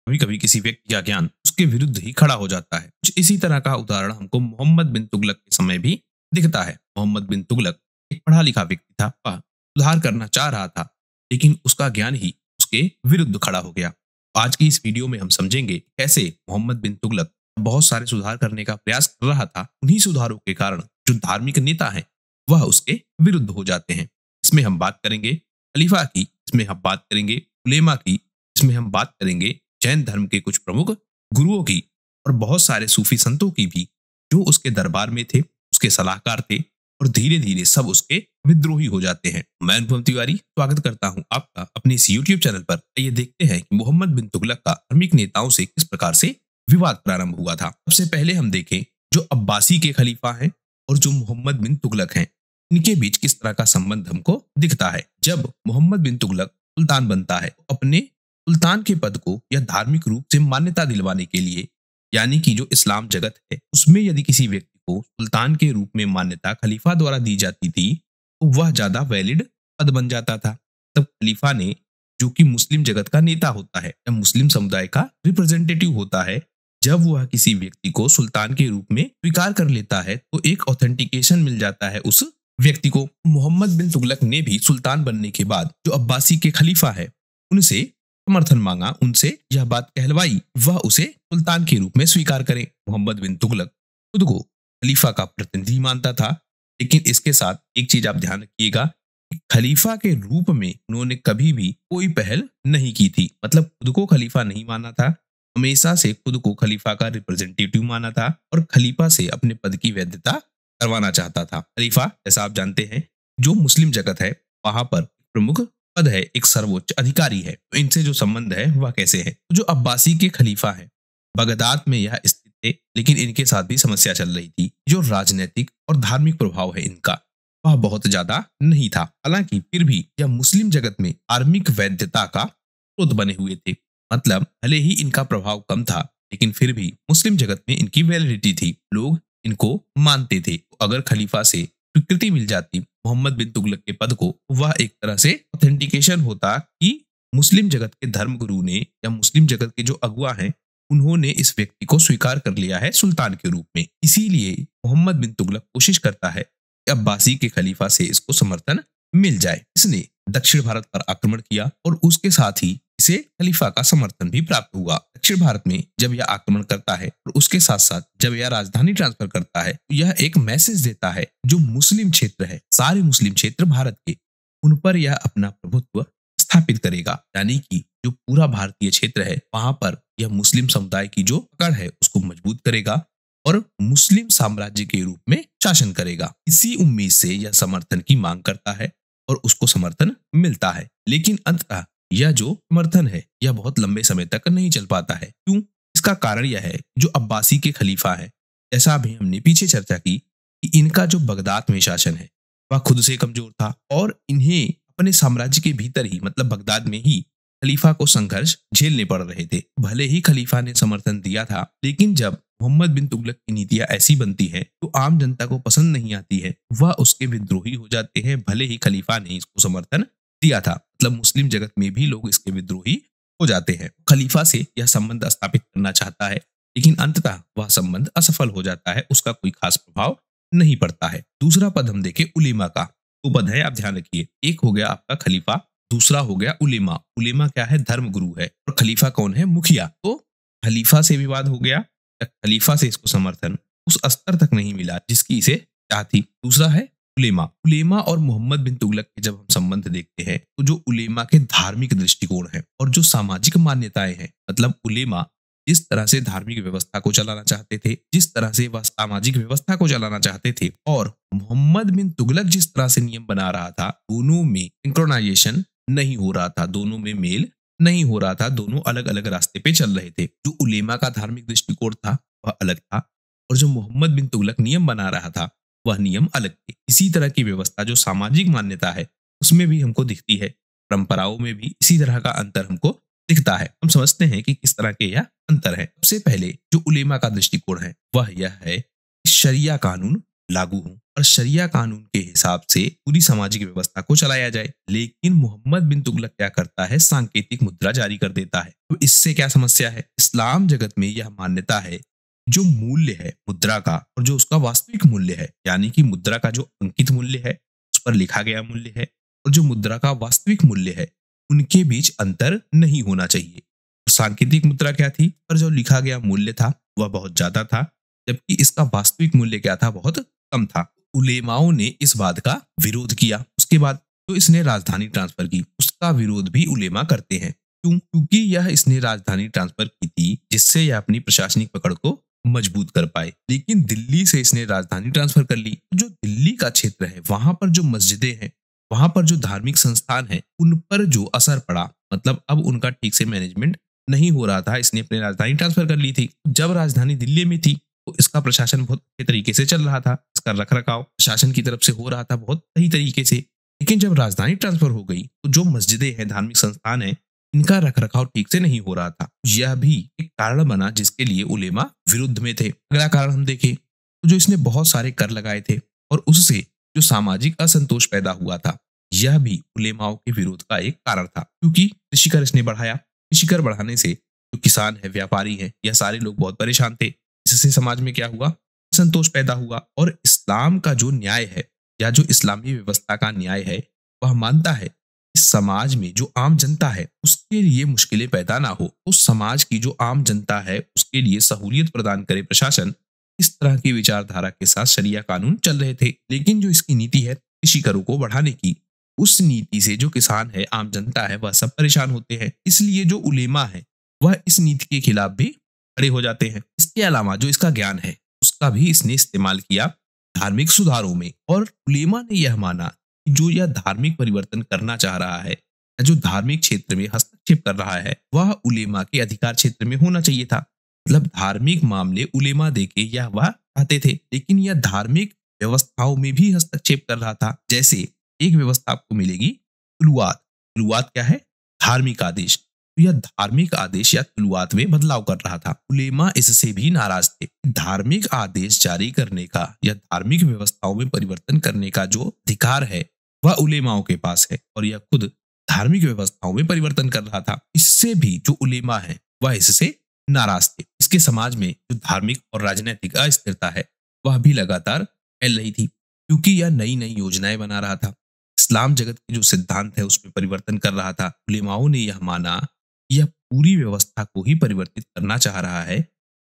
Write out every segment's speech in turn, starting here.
कभी कभी किसी व्यक्ति का ज्ञान उसके विरुद्ध ही खड़ा हो जाता है। कुछ इसी तरह का उदाहरण हमको मोहम्मद बिन तुगलक के समय भी दिखता है। मोहम्मद बिन तुगलक एक पढ़ा लिखा व्यक्ति था, वह सुधार करना चाह रहा था, लेकिन उसका ज्ञान ही उसके विरुद्ध खड़ा हो गया। आज की इस वीडियो में हम समझेंगे कैसे मोहम्मद बिन तुगलक बहुत सारे सुधार करने का प्रयास कर रहा था, उन्हीं सुधारों के कारण जो धार्मिक नेता हैं वह उसके विरुद्ध हो जाते हैं। इसमें हम बात करेंगे खलीफा की, इसमें हम बात करेंगे उलेमा की, इसमें हम बात करेंगे जैन धर्म के कुछ प्रमुख गुरुओं की और बहुत सारे सूफी संतों की भी, जो उसके दरबार में थे, उसके सलाहकार थे और धीरे धीरे सब उसके विद्रोही हो जाते हैं। मैं अनुपम तिवारी स्वागत करता हूं आपका अपने इस YouTube चैनल पर। ये देखते हैं कि मोहम्मद बिन तुगलक का धार्मिक नेताओं से किस प्रकार से विवाद प्रारंभ हुआ था। सबसे पहले हम देखें जो अब्बासी के खलीफा हैं और जो मोहम्मद बिन तुगलक हैं, इनके बीच किस तरह का संबंध हमको दिखता है। जब मोहम्मद बिन तुगलक सुल्तान बनता है, अपने सुल्तान के पद को या धार्मिक रूप से मान्यता दिलवाने के लिए, यानी कि जो इस्लाम जगत है उसमें यदि किसी व्यक्ति को सुल्तान के रूप में मान्यता खलीफा द्वारा दी जाती थी तो वह ज्यादा वैलिड पद बन जाता था। तब खलीफा ने, जो कि मुस्लिम जगत का नेता होता है या मुस्लिम समुदाय का रिप्रेजेंटेटिव होता है, जब वह किसी व्यक्ति को सुल्तान के रूप में स्वीकार कर लेता है तो एक ऑथेंटिकेशन मिल जाता है उस व्यक्ति को। मोहम्मद बिन तुगलक ने भी सुल्तान बनने के बाद जो अब्बासी के खलीफा है उनसे समर्थन मांगा, उनसे यह बात कहलवाई वह उसे सुल्तान के रूप में स्वीकार करें। मोहम्मद बिन तुगलक खुद को खलीफा का प्रतिनिधि मानता था, लेकिन इसके साथ एक चीज आप ध्यान रखिएगा, खलीफा के रूप में उन्होंने कभी भी कोई पहल नहीं की थी। मतलब खुद को खलीफा नहीं माना था, हमेशा से खुद को खलीफा का रिप्रेजेंटेटिव माना था और खलीफा से अपने पद की वैधता करवाना चाहता था। खलीफा, जैसा आप जानते हैं, जो मुस्लिम जगत है वहां पर प्रमुख पद है, एक सर्वोच्च अधिकारी है। तो इनसे जो संबंध है वह कैसे है? जो अब्बासी के खलीफा है, बगदाद में यह स्थित थे, लेकिन इनके साथ भी समस्या चल रही थी। जो राजनीतिक और धार्मिक प्रभाव है इनका, वह बहुत ज्यादा नहीं था। हालांकि फिर भी यह मुस्लिम जगत में धार्मिक वैधता का स्रोत बने हुए थे। मतलब भले ही इनका प्रभाव कम था, लेकिन फिर भी मुस्लिम जगत में इनकी वैलिडिटी थी, लोग इनको मानते थे। तो अगर खलीफा से स्वीकृति मिल जाती मोहम्मद बिन तुगलक के पद को, वह एक तरह से ऑथेंटिकेशन होता कि मुस्लिम जगत के धर्मगुरु ने या मुस्लिम जगत के जो अगुआ हैं उन्होंने इस व्यक्ति को स्वीकार कर लिया है सुल्तान के रूप में। इसीलिए मोहम्मद बिन तुगलक कोशिश करता है कि अब्बासी के खलीफा से इसको समर्थन मिल जाए। इसने दक्षिण भारत पर आक्रमण किया और उसके साथ ही इसे खलीफा का समर्थन भी प्राप्त हुआ। दक्षिण भारत में जब यह आक्रमण करता है और उसके साथ साथ जब यह राजधानी ट्रांसफर करता है, तो यह एक मैसेज देता है जो मुस्लिम क्षेत्र है, सारे मुस्लिम क्षेत्र भारत के, उन पर यह अपना प्रभुत्व स्थापित करेगा। यानी कि जो पूरा भारतीय क्षेत्र है वहां पर यह मुस्लिम समुदाय की जो पकड़ है उसको मजबूत करेगा और मुस्लिम साम्राज्य के रूप में शासन करेगा। इसी उम्मीद से यह समर्थन की मांग करता है और उसको समर्थन मिलता है। लेकिन अंततः यह जो समर्थन है यह बहुत लंबे समय तक नहीं चल पाता है। क्यों? इसका कारण यह है जो अब्बासी के खलीफा है, जैसा अभी हमने पीछे चर्चा की कि इनका जो बगदाद में शासन है वह खुद से कमजोर था और इन्हें अपने साम्राज्य के भीतर ही, मतलब बगदाद में ही, खलीफा को संघर्ष झेलने पड़ रहे थे। भले ही खलीफा ने समर्थन दिया था, लेकिन जब मोहम्मद बिन तुगलक की नीतियां ऐसी बनती है तो आम जनता को पसंद नहीं आती है, वह उसके विद्रोही हो जाते हैं। भले ही खलीफा ने इसको समर्थन दिया था, मतलब मुस्लिम जगत में भी लोग इसके विद्रोही हो जाते हैं। खलीफा से यह संबंध स्थापित करना चाहता है, लेकिन अंततः वह संबंध असफल हो जाता है, उसका कोई खास प्रभाव नहीं पड़ता है। दूसरा पद हम देखें उलेमा का। दो पद है, आप ध्यान रखिए, एक हो गया आपका खलीफा, दूसरा हो गया उलेमा। उलेमा क्या है? धर्म गुरु है। और खलीफा कौन है? मुखिया। तो खलीफा से विवाद हो गया, खलीफा से इसको समर्थन उस स्तर तक नहीं मिला जिसकी इसे चाह थी। दूसरा है उलेमा। उलेमा और मोहम्मद बिन तुगलक के जब हम संबंध देखते हैं तो जो उलेमा के धार्मिक दृष्टिकोण है और जो सामाजिक मान्यताएं हैं, मतलब उलेमा जिस तरह से धार्मिक व्यवस्था को चलाना चाहते थे, जिस तरह से वह सामाजिक व्यवस्था को चलाना चाहते थे, और मोहम्मद बिन तुगलक जिस तरह से नियम बना रहा था, दोनों में सिंक्रोनाइजेशन नहीं हो रहा था, दोनों में मेल नहीं हो रहा था, दोनों अलग अलग रास्ते पे चल रहे थे। जो उलेमा का धार्मिक दृष्टिकोण था वह अलग था और जो मोहम्मद बिन तुगलक नियम बना रहा था वह नियम अलग थे। इसी तरह की व्यवस्था जो सामाजिक मान्यता है उसमें भी हमको दिखती है, परंपराओं में भी इसी तरह का अंतर हमको दिखता है। हम समझते हैं कि किस तरह के यह अंतर है। सबसे पहले जो उलेमा का दृष्टिकोण है वह यह है कि शरिया कानून लागू हो और शरिया कानून के हिसाब से पूरी सामाजिक व्यवस्था को चलाया जाए। लेकिन मोहम्मद बिन तुगलक क्या करता है, सांकेतिक मुद्रा जारी कर देता है। तो इससे क्या समस्या है? इस्लाम जगत में यह मान्यता है जो मूल्य है मुद्रा का और जो उसका वास्तविक मूल्य है, यानी कि मुद्रा का जो अंकित मूल्य है, उस पर लिखा गया मूल्य है, और जो मुद्रा का वास्तविक मूल्य है, उनके बीच अंतर नहीं होना चाहिए। सांकेतिक मुद्रा क्या थी? पर जो लिखा गया मूल्य था वह बहुत ज्यादा था, जबकि इसका वास्तविक मूल्य क्या था? बहुत कम था। उलेमाओं ने इस बात का विरोध किया। उसके बाद जो इसने राजधानी ट्रांसफर की, उसका विरोध भी उलेमा करते हैं। क्यों? क्योंकि यह इसने राजधानी ट्रांसफर की थी जिससे यह अपनी प्रशासनिक पकड़ को मजबूत कर पाए। लेकिन दिल्ली से इसने राजधानी ट्रांसफर कर ली। जो दिल्ली का क्षेत्र है, वहां पर जो मस्जिदें हैं, वहां पर जो धार्मिक संस्थान है, उन पर जो असर पड़ा, मतलब अब उनका ठीक से मैनेजमेंट नहीं हो रहा था, इसने अपनी राजधानी ट्रांसफर कर ली थी। जब राजधानी दिल्ली में थी तो इसका प्रशासन बहुत अच्छे तरीके से चल रहा था, इसका रखरखाव प्रशासन की तरफ से हो रहा था बहुत सही तरीके से। लेकिन जब राजधानी ट्रांसफर हो गई तो जो मस्जिदें हैं, धार्मिक संस्थान है, इनका रखरखाव ठीक से नहीं हो रहा था। यह भी एक कारण बना जिसके लिए उलेमा विरुद्ध में थे। अगला कारण हम देखें तो जो इसने बहुत सारे कर लगाए थे और उससे जो सामाजिक असंतोष पैदा हुआ था, यह भी उलेमाओं के विरोध का एक कारण था। क्योंकि कृषि कर इसने बढ़ाया। कृषि कर बढ़ाने से जो किसान है, व्यापारी है, यह सारे लोग बहुत परेशान थे। इससे समाज में क्या हुआ? असंतोष पैदा हुआ। और इस्लाम का जो न्याय है या जो इस्लामी व्यवस्था का न्याय है, वह मानता है इस समाज में जो आम जनता है उसके लिए मुश्किलें पैदा ना हो। उस समाज की जो आम जनता है उसके लिए सहूलियत प्रदान करे प्रशासन। इस तरह की विचारधारा के साथ शरिया कानून चल रहे थे। लेकिन जो इसकी नीति है कृषि करों को बढ़ाने की, उस नीति से जो किसान है, आम जनता है, वह सब परेशान होते हैं। इसलिए जो उलेमा है वह इस नीति के खिलाफ भी खड़े हो जाते हैं। इसके अलावा जो इसका ज्ञान है उसका भी इसने इस्तेमाल किया धार्मिक सुधारों में। और उलेमा ने यह माना कि जो यह धार्मिक परिवर्तन करना चाह रहा है, जो धार्मिक क्षेत्र में हस्तक्षेप कर रहा है, वह उलेमा के अधिकार क्षेत्र में होना चाहिए था। मतलब धार्मिक मामले उलेमा देखे यह वह चाहते थे, लेकिन यह धार्मिक व्यवस्थाओं में भी हस्तक्षेप कर रहा था। जैसे एक व्यवस्था आपको मिलेगी तुलुआत। तुलुआत क्या है? धार्मिक आदेश। तो यह धार्मिक आदेश या तुलुआत में बदलाव कर रहा था। उलेमा इससे भी नाराज थे। धार्मिक आदेश जारी करने का या धार्मिक व्यवस्थाओं में परिवर्तन करने का जो अधिकार है वह उलेमाओं के पास है, और यह खुद धार्मिक व्यवस्थाओं में परिवर्तन कर रहा था। इससे भी जो उलेमा है वह इससे नाराज थे। इसके समाज में जो धार्मिक और राजनीतिक अस्थिरता है वह भी लगातार फैल रही थी, क्योंकि यह नई नई योजनाएं बना रहा था। इस्लाम जगत के जो सिद्धांत है उसमें परिवर्तन कर रहा था। उलेमाओं ने यह माना यह पूरी व्यवस्था को ही परिवर्तित करना चाह रहा है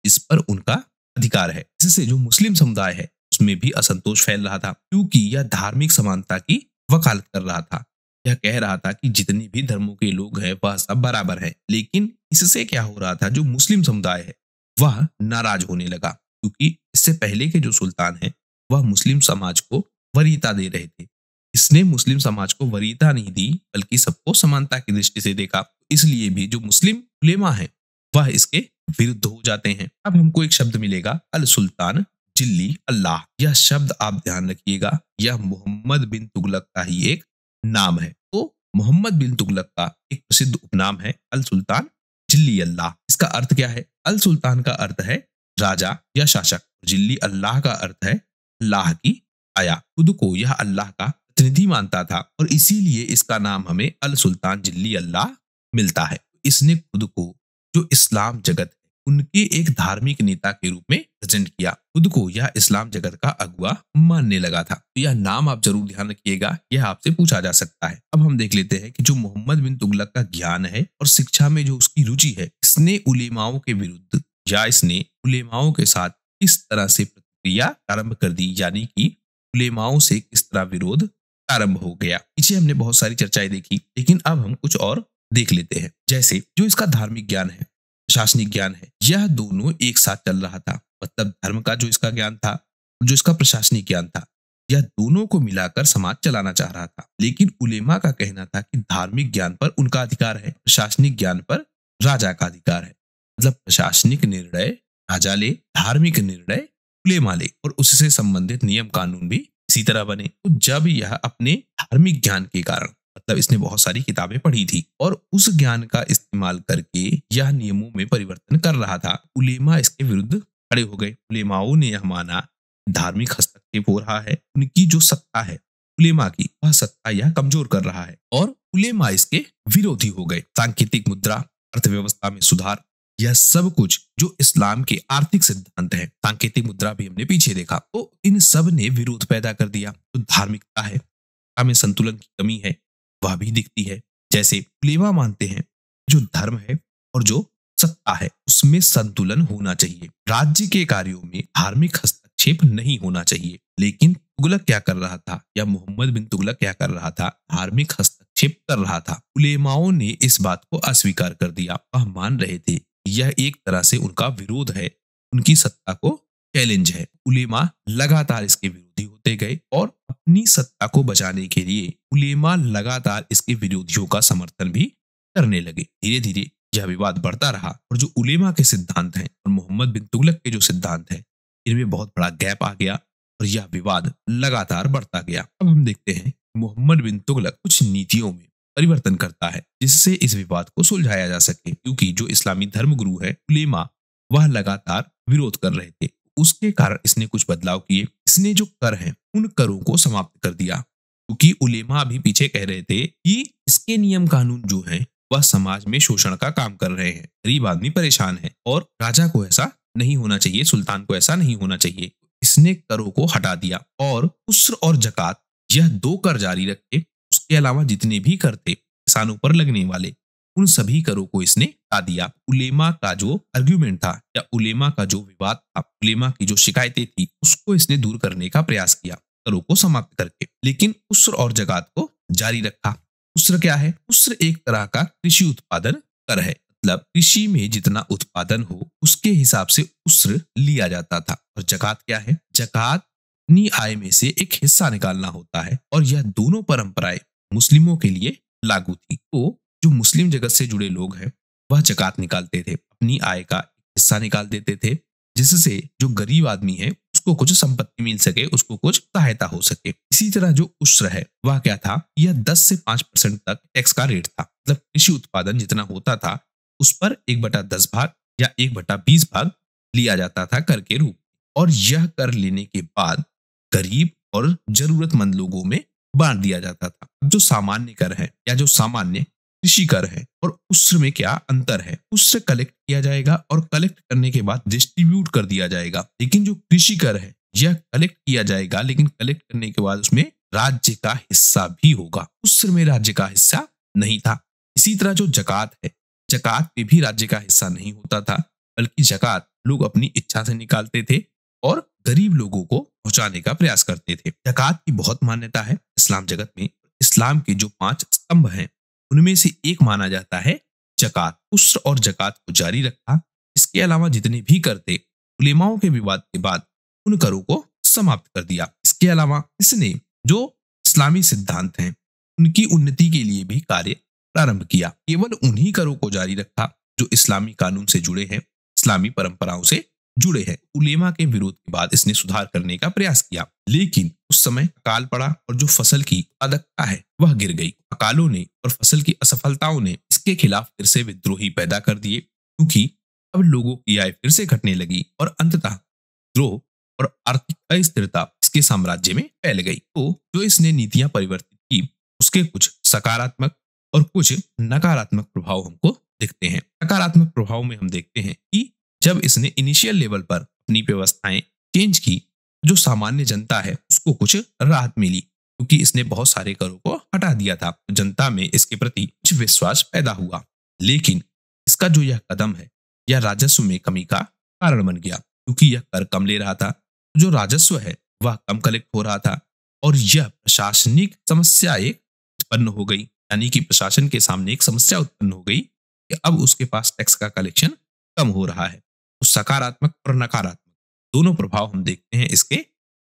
जिस पर उनका अधिकार है। इससे जो मुस्लिम समुदाय है उसमें भी असंतोष फैल रहा था, क्योंकि यह धार्मिक समानता की वकालत कर रहा था। यह कह रहा था कि जितने भी धर्मों के लोग हैं वह सब बराबर है। लेकिन इससे क्या हो रहा था, जो मुस्लिम समुदाय है वह नाराज होने लगा, क्योंकि इससे पहले के जो सुल्तान है वह मुस्लिम समाज को वरीयता दे रहे थे। इसने मुस्लिम समाज को वरीयता नहीं दी, बल्कि सबको समानता की दृष्टि से देखा। इसलिए भी जो मुस्लिम उलेमा है वह इसके विरुद्ध हो जाते हैं। अब हमको एक शब्द मिलेगा अल सुल्तान जिल्ली अल्लाह। यह शब्द आप ध्यान रखिएगा, यह मोहम्मद बिन तुगलक का ही एक नाम है। तो मोहम्मद बिन तुगलक का एक प्रसिद्ध उपनाम है अल सुल्तान जिल्ली अल्लाह। इसका अर्थ क्या है? अल सुल्तान का अर्थ है राजा या शासक, जिल्ली अल्लाह का अर्थ है अल्लाह की आया। खुद को यह अल्लाह का प्रतिनिधि मानता था और इसीलिए इसका नाम हमें अल सुल्तान जिल्ली अल्लाह मिलता है। इसने खुद को जो इस्लाम जगत है उनके एक धार्मिक नेता के रूप में प्रेजेंट किया। खुद को यह इस्लाम जगत का अगुआ मानने लगा था। तो यह नाम आप जरूर ध्यान रखिएगा, यह आपसे पूछा जा सकता है। अब हम देख लेते हैं कि जो मोहम्मद बिन तुगलक का ज्ञान है और शिक्षा में जो उसकी रुचि है, इसने उलेमाओं के विरुद्ध या इसने उलेमाओं के साथ किस तरह से प्रतिक्रिया प्रारंभ कर दी, यानी कि उलेमाओं से किस तरह विरोध प्रारंभ हो गया। पीछे हमने बहुत सारी चर्चाएं देखी, लेकिन अब हम कुछ और देख लेते हैं। जैसे जो इसका धार्मिक ज्ञान है, प्रशासनिक ज्ञान है, यह दोनों एक साथ चल रहा था। मतलब धर्म का जो इसका ज्ञान था, जो इसका प्रशासनिक ज्ञान था, यह दोनों को मिलाकर समाज चलाना चाह रहा था। लेकिन उलेमा का कहना था कि धार्मिक ज्ञान पर उनका अधिकार है, प्रशासनिक ज्ञान पर राजा का अधिकार है। मतलब प्रशासनिक निर्णय राजा ले, धार्मिक निर्णय उलेमा ले, और उससे संबंधित नियम कानून भी इसी तरह बने। तो जब यह अपने धार्मिक ज्ञान के कारण, मतलब इसने बहुत सारी किताबें पढ़ी थी और उस ज्ञान का इस्तेमाल करके यह नियमों में परिवर्तन कर रहा था, उलेमा इसके विरुद्ध खड़े हो गए। उलेमाओं ने यह माना धार्मिक हस्तक्षेप हस्तक्षेप हो रहा है, उनकी जो सत्ता है उलेमा की, वह सत्ता यह कमजोर कर रहा है और उलेमा इसके विरोधी हो गए। सांकेतिक मुद्रा, अर्थव्यवस्था में सुधार, यह सब कुछ जो इस्लाम के आर्थिक सिद्धांत है, सांकेतिक मुद्रा भी हमने पीछे देखा, तो इन सब ने विरोध पैदा कर दिया। तो धार्मिकता है, में संतुलन की कमी है, वह भी दिखती है। जैसे उलेमा मानते हैं जो धर्म है और जो सत्ता है उसमें संतुलन होना चाहिए, राज्य के कार्यों में धार्मिक हस्तक्षेप नहीं होना चाहिए। लेकिन तुगलक क्या कर रहा था, या मोहम्मद बिन तुगलक क्या कर रहा था, धार्मिक हस्तक्षेप कर रहा था। उलेमाओं ने इस बात को अस्वीकार कर दिया। वह मान रहे थे यह एक तरह से उनका विरोध है, उनकी सत्ता को चैलेंज है। उलेमा लगातार इसके विरोधी होते गए और अपनी सत्ता को बचाने के लिए उलेमा लगातार इसके विरोधियों का समर्थन भी करने लगे। धीरे धीरे यह विवाद बढ़ता रहा और जो उलेमा के सिद्धांत हैं और मोहम्मद बिन तुगलक के जो सिद्धांत हैं, इनमें बहुत बड़ा गैप आ गया और यह विवाद लगातार बढ़ता गया। अब हम देखते हैं मोहम्मद बिन तुगलक कुछ नीतियों में परिवर्तन करता है जिससे इस विवाद को सुलझाया जा सके, क्योंकि जो इस्लामी धर्मगुरु है उलेमा, वह लगातार विरोध कर रहे थे। उसके कारण इसने कुछ बदलाव किए। इसने जो कर हैं उन करों को समाप्त कर दिया, क्योंकि उलेमा भी पीछे कह रहे थे कि इसके नियम कानून जो हैं वह समाज में शोषण का काम कर रहे हैं, गरीब आदमी परेशान है और राजा को ऐसा नहीं होना चाहिए, सुल्तान को ऐसा नहीं होना चाहिए। इसने करों को हटा दिया और उस्र और जकात, यह दो कर जारी रखे। उसके अलावा जितने भी कर थे किसानों पर लगने वाले, उन सभी करों को इसने हटा दिया। उलेमा का जो आर्ग्यूमेंट था या उलेमा का जो विवाद था, उलेमा की जो शिकायतें थी, उसको इसने दूर करने का प्रयास किया करों को समाप्त करके, लेकिन उस्र और जकात को जारी रखा। उस्र क्या है? उस्र एक तरह का कृषि उत्पादन कर है, मतलब कृषि में जितना उत्पादन हो उसके हिसाब से उस्र लिया जाता था। और जकात क्या है? जकात अपनी आय में से एक हिस्सा निकालना होता है और यह दोनों परंपराएं मुस्लिमों के लिए लागू थी। तो जो मुस्लिम जगत से जुड़े लोग हैं वह जकात निकालते थे, अपनी आय का हिस्सा निकाल देते थे, जिससे जो गरीब आदमी है उसको कुछ संपत्ति मिल सके, उसको कुछ सहायता हो सके। इसी तरह जो उस्र है वह क्या था? यह 10 से 5% तक टैक्स का रेट था, मतलब कृषि उत्पादन जितना होता था उस पर 1/10 भाग या 1/20 भाग लिया जाता था कर के रूप। और यह कर लेने के बाद गरीब और जरूरतमंद लोगों में बांट दिया जाता था। जो सामान्य कर है या जो सामान्य कृषि कर है और उस्र में क्या अंतर है? उस्र कलेक्ट किया जाएगा और कलेक्ट करने के बाद डिस्ट्रीब्यूट कर दिया जाएगा, लेकिन जो कृषि कर है यह कलेक्ट किया जाएगा, लेकिन कलेक्ट करने के बाद उसमें राज्य का हिस्सा भी होगा। उस्र में राज्य का हिस्सा नहीं था। इसी तरह जो जकात है, जकात में भी राज्य का हिस्सा नहीं होता था, बल्कि जकात लोग अपनी इच्छा से निकालते थे और गरीब लोगों को पहुंचाने का प्रयास करते थे। जकात की बहुत मान्यता है इस्लाम जगत में। इस्लाम के जो 5 स्तंभ हैं उनमें से एक माना जाता है जकात। उस्र और जकात को जारी रखा। इसके अलावा जितने भी कर थे, उलेमाओं के विवाद के बाद उन करों को समाप्त कर दिया। इसके अलावा इसने जो इस्लामी सिद्धांत हैं उनकी उन्नति के लिए भी कार्य प्रारंभ किया। केवल उन्हीं करों को जारी रखा जो इस्लामी कानून से जुड़े हैं, इस्लामी परंपराओं से जुड़े हैं। उलेमा के विरोध के बाद इसने सुधार करने का प्रयास किया, लेकिन उस समय अकाल पड़ा और जो फसल की उत्पादकता है वह गिर गई। अकालों ने और फसल की असफलताओं ने इसके खिलाफ फिर से विद्रोही पैदा कर दिए, क्योंकि अब लोगों की आय फिर से घटने लगी और अंततः द्रोह और आर्थिक अस्थिरता इसके साम्राज्य में फैल गई। तो जो इसने नीतियां परिवर्तित की उसके कुछ सकारात्मक और कुछ नकारात्मक प्रभाव हमको दिखते हैं। सकारात्मक प्रभाव में हम देखते हैं कि जब इसने इनिशियल लेवल पर अपनी व्यवस्थाएं चेंज की, जो सामान्य जनता है उसको कुछ राहत मिली, क्योंकि इसने बहुत सारे करों को हटा दिया था। जनता में इसके प्रति कुछ विश्वास पैदा हुआ। लेकिन इसका जो यह कदम है यह राजस्व में कमी का कारण बन गया, क्योंकि यह कर कम ले रहा था, जो राजस्व है वह कम कलेक्ट हो रहा था और यह प्रशासनिक समस्या एक उत्पन्न हो गई। यानी कि प्रशासन के सामने एक समस्या उत्पन्न हो गई कि अब उसके पास टैक्स का कलेक्शन कम हो रहा है। तो सकारात्मक और नकारात्मक दोनों प्रभाव हम देखते हैं इसके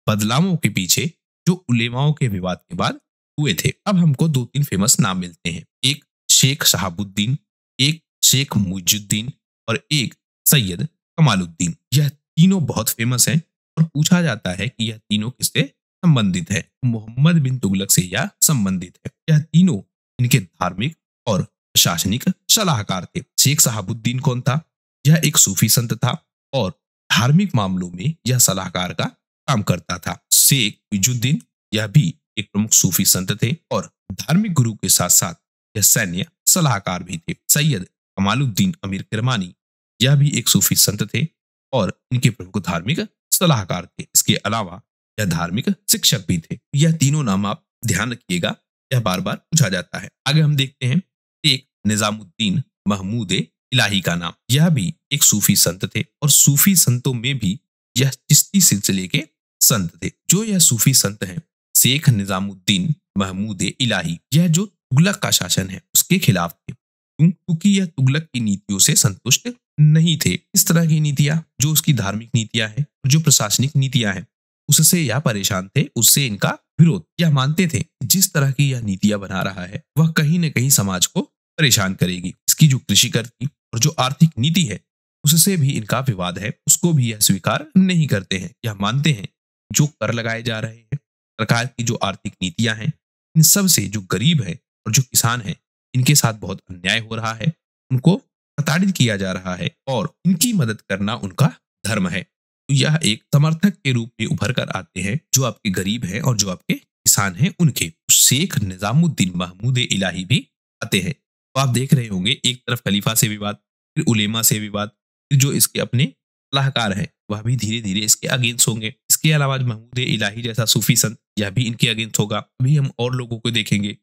बदलावों के पीछे जो उलेमाओं के विवाद के बाद हुए थे। अब हमको 2-3 फेमस नाम मिलते हैं, एक शेख शहाबुद्दीन, एक शेख मुइजुद्दीन और एक सैयद कमालुद्दीन। यह तीनों बहुत फेमस हैं और पूछा जाता है कि यह तीनों किससे संबंधित है। मोहम्मद बिन तुगलक से यह संबंधित है। यह तीनों इनके धार्मिक और प्रशासनिक सलाहकार थे। शेख शहाबुद्दीन कौन था? यह एक सूफी संत था और धार्मिक मामलों में यह सलाहकार का काम करता था। शेख विजुद्दीन, यह भी एक प्रमुख सूफी संत थे और धार्मिक गुरु के साथ साथ यह सैन्य सलाहकार भी थे। सैयद कमालुद्दीन अमीर किरमानी, यह भी एक सूफी संत थे और इनके प्रमुख धार्मिक सलाहकार थे। इसके अलावा यह धार्मिक शिक्षक भी थे। यह तीनों नाम आप ध्यान रखिएगा, यह बार बार पूछा जाता है। आगे हम देखते हैं एक निजामुद्दीन महमूद इलाही का नाम। यह भी एक सूफी संत थे और सूफी संतों में भी यह चिश्ती सिलसिले के संत थे। जो यह सूफी संत हैं शेख निजामुद्दीन महमूद इलाही, यह जो तुगलक का शासन है उसके खिलाफ थे। क्यों? क्योंकि यह तुगलक की नीतियों से संतुष्ट नहीं थे। इस तरह की नीतियां, जो उसकी धार्मिक नीतियां हैं और जो प्रशासनिक नीतियां हैं, उससे यह परेशान थे, उससे इनका विरोध। यह मानते थे जिस तरह की यह नीतियां बना रहा है वह कहीं न कहीं समाज को परेशान करेगी। इसकी जो कृषि कर की और जो आर्थिक नीति है उससे भी इनका विवाद है, उसको भी यह स्वीकार नहीं करते हैं। यह मानते हैं जो कर लगाए जा रहे हैं, सरकार की जो आर्थिक नीतियां हैं, इन सब से जो गरीब है और जो किसान है इनके साथ बहुत अन्याय हो रहा है, उनको प्रताड़ित किया जा रहा है और इनकी मदद करना उनका धर्म है। तो यह एक समर्थक के रूप में उभर कर आते हैं जो आपके गरीब हैं और जो आपके किसान हैं उनके। शेख निजामुद्दीन महमूद इलाही भी आते हैं। तो आप देख रहे होंगे एक तरफ खलीफा से विवाद, फिर उलेमा से विवाद, फिर जो इसके अपने सलाहकार है वह भी धीरे धीरे इसके अगेंस्ट होंगे। इसके अलावा महमूद इलाही जैसा सूफी संत, यह भी इनके अगेंस्ट होगा। अभी हम और लोगों को देखेंगे।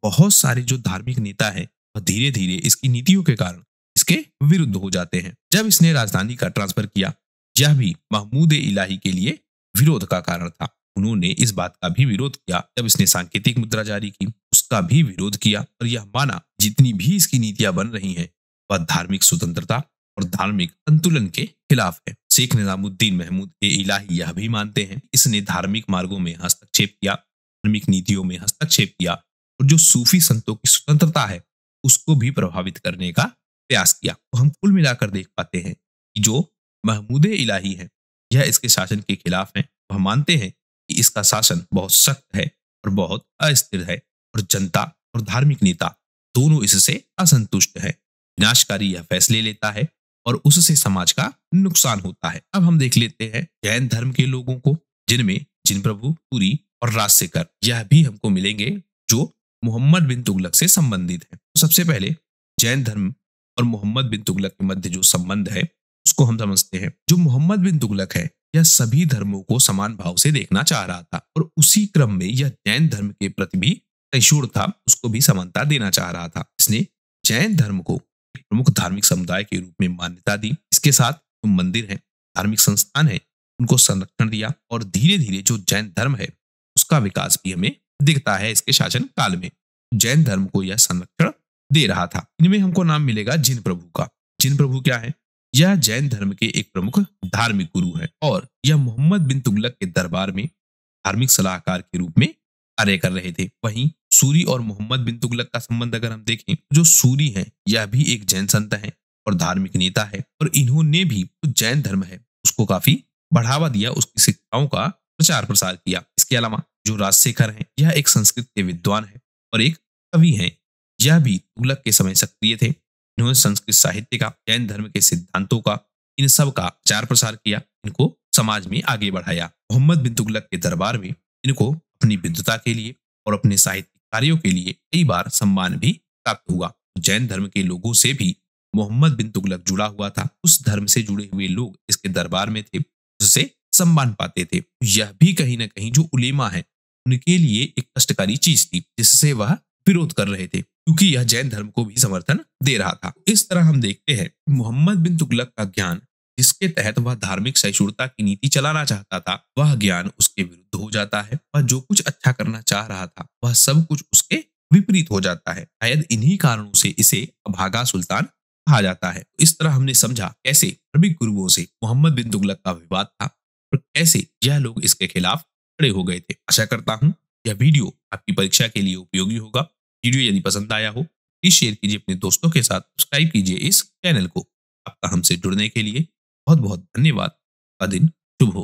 बहुत सारे जो धार्मिक नेता है वह धीरे धीरे इसकी नीतियों के कारण इसके विरुद्ध हो जाते हैं। जब इसने राजधानी का ट्रांसफर किया, यह भी महमूद इलाही के लिए विरोध का कारण था। उन्होंने इस बात का भी विरोध किया। जब इसने सांकेतिक मुद्रा जारी की उसका भी विरोध किया और यह माना जितनी भी इसकी नीतियां बन रही हैं वह धार्मिक स्वतंत्रता और धार्मिक संतुलन के खिलाफ है। शेख निजामुद्दीन महमूद इलाही यह भी मानते हैं इसने धार्मिक मार्गों में हस्तक्षेप किया, धार्मिक नीतियों में हस्तक्षेप किया और जो सूफी संतों की स्वतंत्रता है उसको भी प्रभावित करने का प्रयास किया। तो हम कुल मिलाकर देख पाते हैं कि जो महमूद इलाही है यह इसके शासन के खिलाफ है। वह मानते हैं कि इसका शासन बहुत सख्त है और बहुत अस्थिर है और जनता और धार्मिक नेता दोनों इससे असंतुष्ट है। विनाशकारी यह फैसले लेता है और उससे समाज का नुकसान होता है। अब हम देख लेते हैं जैन धर्म के लोगों को, जिनमें जिन प्रभु, पुरी और राजशेखर यह भी हमको मिलेंगे जो मोहम्मद बिन तुगलक से संबंधित है। तो सबसे पहले जैन धर्म और मोहम्मद बिन तुगलक के मध्य जो संबंध है उसको हम समझते हैं। जो मोहम्मद बिन तुगलक है यह सभी धर्मों को समान भाव से देखना चाह रहा था और उसी क्रम में यह जैन धर्म के प्रति भी सहिष्णु था, उसको भी समानता देना चाह रहा था। इसने जैन धर्म को एक प्रमुख धार्मिक समुदाय के रूप में मान्यता दी। इसके साथ जो मंदिर है, धार्मिक संस्थान है, उनको संरक्षण दिया और धीरे धीरे जो जैन धर्म है उसका विकास भी हमें दिखता है इसके शासन काल में। जैन धर्म को यह संरक्षण दे रहा था। इनमें हमको नाम मिलेगा जिन प्रभु का। जिन प्रभु क्या है? यह जैन धर्म के एक प्रमुख धार्मिक गुरु है और यह मोहम्मद बिन तुगलक के दरबार में धार्मिक सलाहकार के रूप में कार्य कर रहे थे। वहीं सूरी और मोहम्मद बिन तुगलक का संबंध अगर हम देखें, जो सूरी है यह भी एक जैन संत है और धार्मिक नेता है और इन्होंने भी जो जैन धर्म है उसको काफी बढ़ावा दिया, उसकी शिक्षाओं का प्रचार प्रसार किया। इसके अलावा जो राजशेखर है यह एक संस्कृत के विद्वान है और एक कवि है। यह भी तुगलक के समय सक्रिय थे। इन्होंने संस्कृत साहित्य का, जैन धर्म के सिद्धांतों का, इन सब का प्रचार प्रसार किया, इनको समाज में आगे बढ़ाया। मोहम्मद बिन तुगलक के दरबार में इनको अपनी विद्वता के लिए और अपने साहित्यिक कार्यों के लिए कई बार सम्मान भी प्राप्त हुआ। जैन धर्म के लोगों से भी मोहम्मद बिन तुगलक जुड़ा हुआ था। उस धर्म से जुड़े हुए लोग इसके दरबार में थे, उससे सम्मान पाते थे। यह भी कहीं ना कहीं जो उलेमा है उनके लिए एक कष्टकारी चीज थी जिससे वह विरोध कर रहे थे, क्योंकि यह जैन धर्म को भी समर्थन दे रहा था। इस तरह हम देखते हैं मोहम्मद बिन तुगलक का ज्ञान, जिसके तहत वह धार्मिक सहिष्णुता की नीति चलाना चाहता था, वह ज्ञान उसके विरुद्ध हो जाता है। वह जो कुछ अच्छा करना चाह रहा था वह सब कुछ उसके विपरीत हो जाता है। शायद इन्हीं कारणों से इसे अभागा सुल्तान कहा जाता है। इस तरह हमने समझा कैसे धार्मिक गुरुओं से मोहम्मद बिन तुगलक का विवाद था और कैसे यह लोग इसके खिलाफ खड़े हो गए थे। आशा करता हूँ यह वीडियो आपकी परीक्षा के लिए उपयोगी होगा। वीडियो यदि पसंद आया हो प्लीज शेयर कीजिए अपने दोस्तों के साथ, सब्सक्राइब कीजिए इस चैनल को। आपका हमसे जुड़ने के लिए बहुत बहुत धन्यवाद। का दिन शुभ हो।